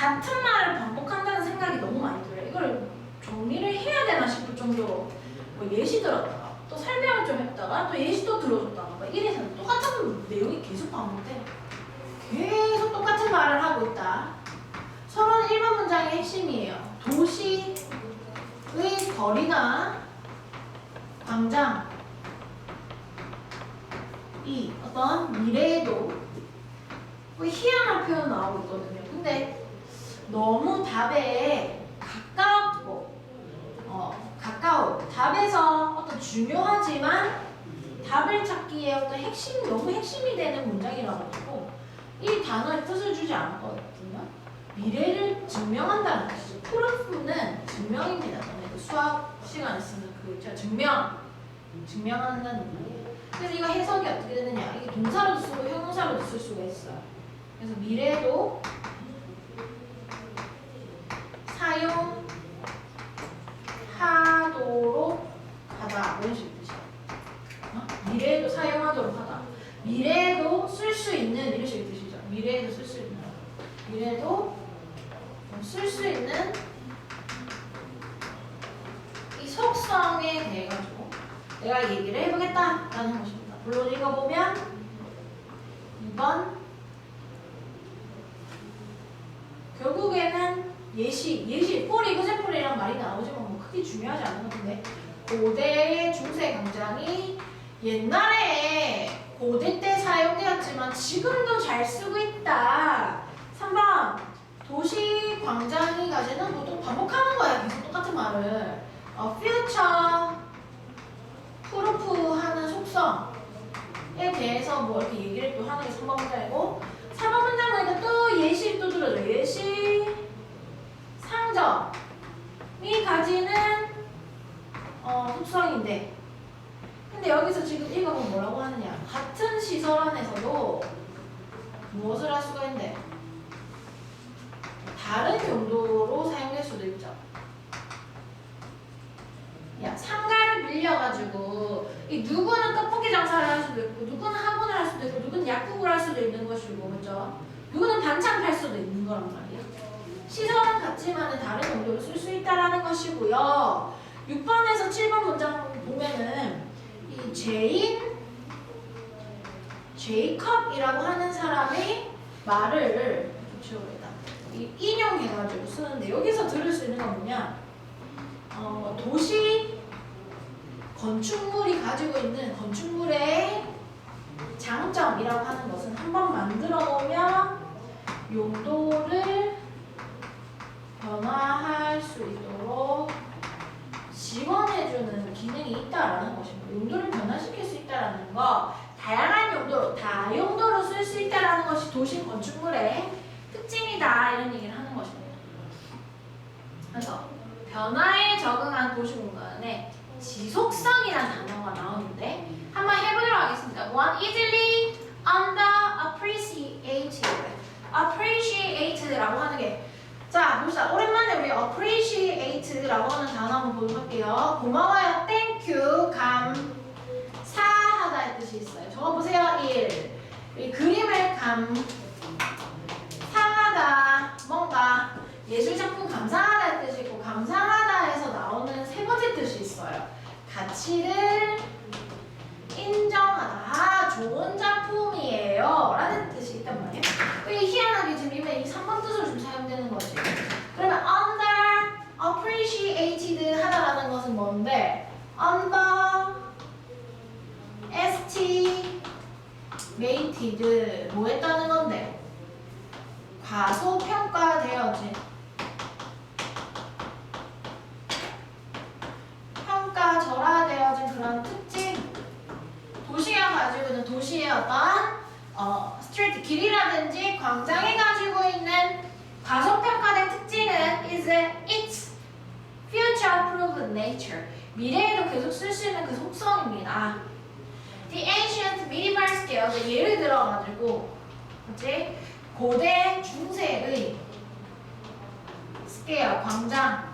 같은 말을 반복한다는 생각이 너무 많이 들어요. 이걸 정리를 해야 되나 싶을 정도로 뭐 예시 들었다가 또 설명을 좀 했다가 또 예시 또 들어줬다가 막 이래서 똑같은 내용이 계속 반복돼. 계속 똑같은 말을 하고 있다. 서론 1번 문장의 핵심이에요. 도시의 거리나 광장 이 어떤 미래에도 희한한 표현 나오고 있거든요. 근데 너무 답에 가까워 답에서 어떤 중요하지만 답을 찾기에 어떤 너무 핵심이 되는 문장이라 가지고 이 단어의 뜻을 주지 않았거든요. 미래를 증명한다는 것이죠. 프루프는 증명입니다. 그 수학 시간에 쓰는 그 있죠. 증명한다는 말이에요. 그래서 이거 해석이 어떻게 되느냐? 이게 동사로도 쓰고 형용사로도 쓸 수가 있어요. 그래서 미래도 사용하도록 하다 이런 식의 뜻이에요. 미래에도 사용하도록 하다. 미래에도 쓸 수 있는 이런 식의 뜻이죠. 미래에도 쓸 수 있는. 미래에도 쓸 수 있는 이 속성에 대해 가지고 내가 얘기를 해보겠다라는 것입니다. 물론 읽어보면 2번 결국에는 예시 for example이란 말이 나오지만 뭐 크게 중요하지 않은 것 같은데 고대의 중세 광장이 옛날에 고대 때 사용되었지만 지금도 잘 쓰고 있다. 3번 도시 광장이 가지는 보통 반복하는 거야. 계속 똑같은 말을 future 프루프하는 속성에 대해서 뭐 이렇게 얘기를 또 하는 게 3번 문장이고 4번 문장 보니까 또 예시 또 들어줘. 예시 상점이 가지는 속성인데 근데 여기서 지금 읽어보면 뭐라고 하느냐 같은 시설 안에서도 무엇을 할 수가 있는데 다른 용도로 사용될 수도 있죠. 야, 상가를 빌려가지고 이 누구는 떡볶이 장사를 할 수도 있고 누구는 학원을 할 수도 있고 누구는 약국을 할 수도 있는 것이고 그렇죠? 누구는 반찬 팔 수도 있는 거란 말이에요. 시설은 같지만 다른 용도로 쓸 수 있다는 것이고요. 6번에서 7번 문장 보면은 이 제이컵이라고 하는 사람의 말을 인용해가지고 쓰는데 여기서 들을 수 있는 건 뭐냐 도시 건축물이 가지고 있는 건축물의 장점이라고 하는 것은 한번 만들어 보면 용도를 변화할 수 있도록 지원해주는 기능이 있다라는 것입니다. 용도를 변화시킬 수 있다라는 거, 다양한 용도로, 다용도로 쓸 수 있다라는 것이 도시 건축물의 특징이다 이런 얘기를 하는 것입니다. 그래서 변화에 적응한 도시 공간에 지속성이라는 단어가 나오는데 한번 해보도록 하겠습니다. One easily appreciated라고 하는 게 자, 봅시다. 오랜만에 우리 appreciate라고 하는 단어 한번 보도록 할게요. 고마워요, thank you, 감사하다의 뜻이 있어요. 적어보세요. 1. 이 그림을 감상하다, 뭔가 예술작품 감상하다의 뜻이 있고 감상하다에서 나오는 세 번째 뜻이 있어요. 가치를 인정하다. 좋은 작품이에요. 라는 뜻이 있단 말이에요. 이 희한하게 지금 이 3번 뜻으로 좀 사용되는 거지. 그러면 underappreciated 하다라는 것은 뭔데? underestimated 뭐 했다는 건데? 과소평가되어진 평가절하되어진 그런 특징 도시가 가지고 있는 도시의 어떤 스트리트 길이라든지 광장이 가지고 있는 과소평가된 특징은 is its future-proof nature 미래에도 계속 쓸 수 있는 그 속성입니다. The ancient medieval scale 예를 들어가지고 이제 고대 중세의 스케일 광장이라고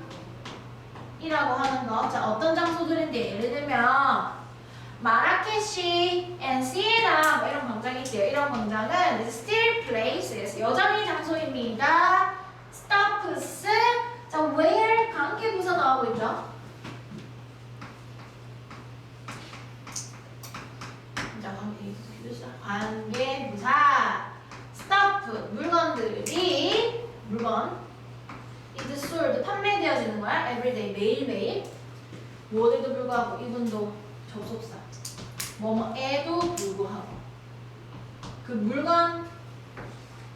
하는 거 자 어떤 장소들인데 예를 들면 마라케시 and 시에나 뭐 이런 광장이 있대요. 이런 광장은 still places 여전히 장소입니다. 물건 is sold 판매되어지는 거야. everyday 매일매일. 무엇에도 불구하고 이분도 접속사. 뭐뭐에도 불구하고. 그 물건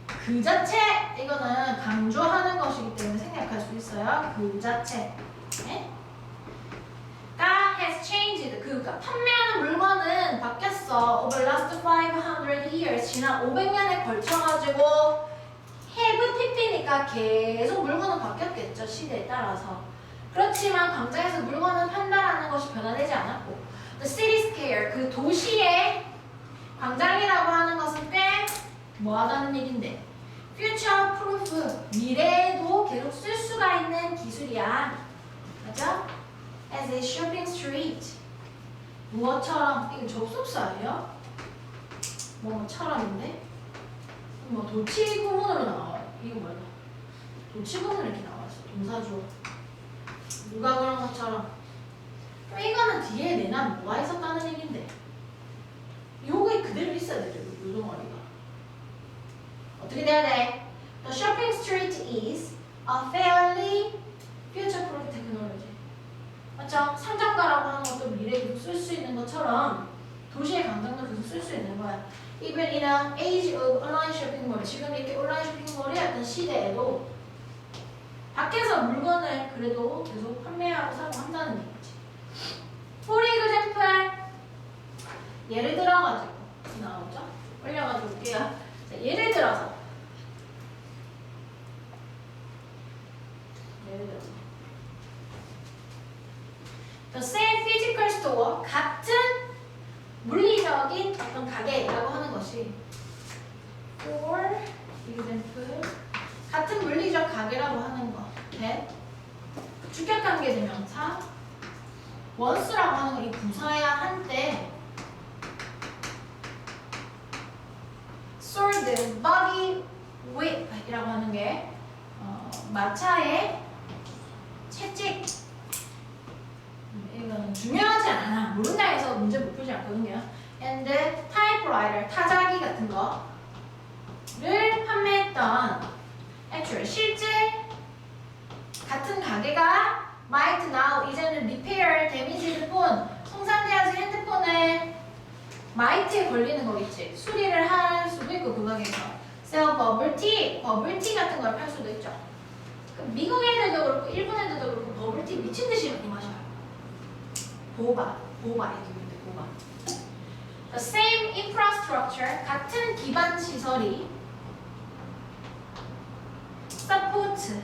그 자체 이거는 강조하는 것이기 때문에 생략할 수 있어요. 그 자체. 네? 가 has changed. 그러니까 판매하는 물건은 바뀌었어. over last 500 years. 지난 500년에 걸쳐가지고 have pp니까 계속 물건은 바뀌었겠죠. 시대에 따라서. 그렇지만 광장에서 물건을 판다라는 것이 변화되지 않았고 the city square. 그 도시의 광장이라고 하는 것은 꽤 뭐하다는 얘긴데 future proof. 미래에도 계속 쓸 수가 있는 기술이야. 맞아? as a shopping street. 무엇처럼? 이거 접속사예요? 뭐처럼인데? 뭐 도치구문으로 나와요. 이거 뭐야? 도치구문 이렇게 나왔어. 동사조. 누가 그런 것처럼. 그럼 이거는 뒤에 내나 뭐가 있었다는 얘긴데? 요게 그대로 있어야 되죠. 요 덩어리가. 어떻게 돼야 돼? The shopping street is a fairly future-proof technology. 맞죠? 상점가라고 하는 것도 미래에 계속 쓸 수 있는 것처럼 도시의 광장도 계속 쓸 수 있는 거야. Even in an age of online shopping mall. 지금 이렇게 온라인 쇼핑몰이 어떤 시대에도 밖에서 물건을 그래도 계속 판매하고 사고 한다는 얘기지. For example, 예를 들어가지고 나오죠? 올려가지고 올게요. 자, 예를 들어서 The same physical store, 같은 물리적인 어떤 가게라고 하는 것이 for example, 같은 물리적 가게라고 하는 거 that 주격관계 대명사 once라고 하는 거 이 부사야 한때 sold buggy whip이라고 하는 게 마차의 채찍. 이건 중요하지 않아. 모른다 해서 문제 못 풀지 않거든요. and typewriter 타자기 같은 거를 판매했던 actually 실제 같은 가게가 might now 이제는 repair damaged phone 손상되어진 핸드폰을 might에 걸리는 거겠지. 수리를 할 수도 있고 그 가게에서 sell bubble tea 같은 걸 팔 수도 있죠. 미국 애들도 그렇고 일본 애들도 그렇고 버블티 미친 듯이 많이 마셔요. 보바 얘기인데 보바. The same infrastructure 같은 기반 시설이 support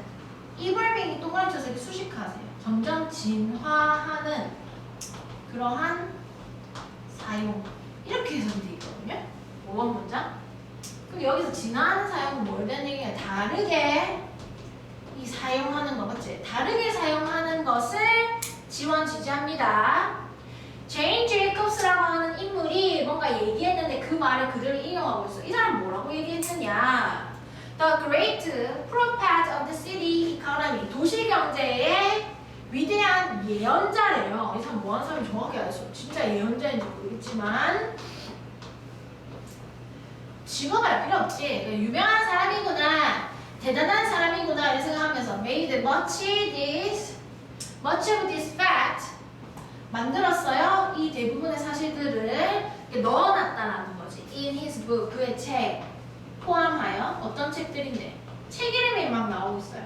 evolving 동그라미 쳐서 이렇게 수식하세요. 점점 진화하는 그러한 사용 이렇게 해석이 되어 있거든요. 5번 문장. 그럼 여기서 진화하는 사용은 뭘 대한 얘기냐? 다르게 이 사용하는 거 맞지? 다르게 사용하는 것을 지원 지지합니다. 제인 제이콥스라고 하는 인물이 뭔가 얘기했는데 그 말을 그대로 인용하고 있어. 이 사람 뭐라고 얘기했느냐? The great prophet of the city economy. 도시 경제의 위대한 예언자래요. 이 사람 뭐하는 사람이 정확히 알았어. 진짜 예언자인지 모르겠지만 직업 알 필요 없지. 그러니까 유명한 사람이구나. 대단한 사람이구나 이렇게 생각하면서 made much of this fact 만들었어요. 이 대부분의 사실들을 넣어놨다라는 거지. In his book 그의 책 포함하여 어떤 책들인데 책 이름이 막 나오고 있어요.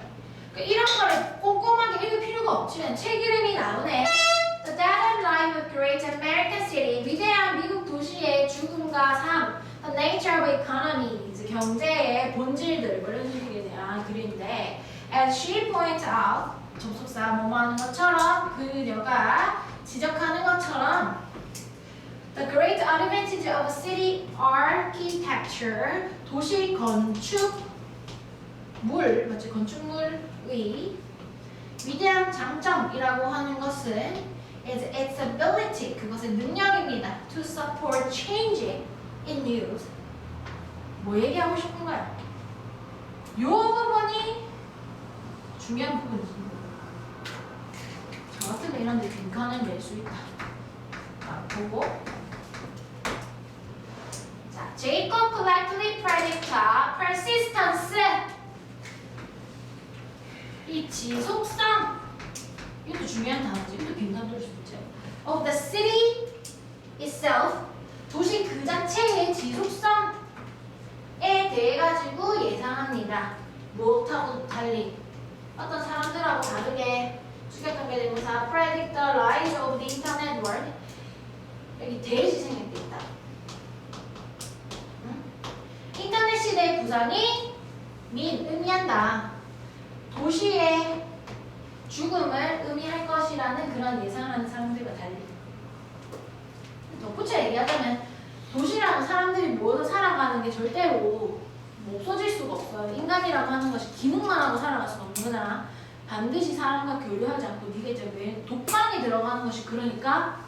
그러니까 이런 거를 꼼꼼하게 읽을 필요가 없지만 책 이름이 나오네. The Death and Life of Great American City 위대한 미국 도시의 죽음과 삶. The Nature of Economies 경제의 본질들 뭐 이런 식에 대한 글인데 as she points out 접속사 뭐뭐 하는 것처럼 그녀가 지적하는 것처럼 the great advantage of city architecture 도시 건축물 맞지? 건축물의 위대한 장점이라고 하는 것은 is its ability 그것의 능력입니다 to support changing in news 뭐 얘기하고 싶은 거야? 요 부분이 중요한 부분이지. 저 같으면 이런 데 빈칸을 낼 수 있다. 자, 보고. 자, Jacob politely predict persistence. 이 지속성, 이것도 중요한 단어지. 이것도 빈칸 돌릴 수 있죠. Of the city itself, 도시 그 자체의 지속성에 대해 가지고 예상합니다. 무엇하고 달리 어떤 사람들하고 다르게 주격관계대명사 predict the rise of the internet world. 여기 대시 생략돼 있다. 응? 인터넷 시대의 부상이 의미한다. 도시의 죽음을 의미할 것이라는 그런 예상을 하는 사람들과 달리. 덧붙여 얘기하자면 도시라는 사람들이 모여서 살아가는 게 절대로 뭐 없어질 수가 없어요. 인간이라고 하는 것이 기능만 하고 살아갈 수가 없는 거잖아. 반드시 사람과 교류하지 않고 네가 이제 왜 독방에 들어가는 것이 그러니까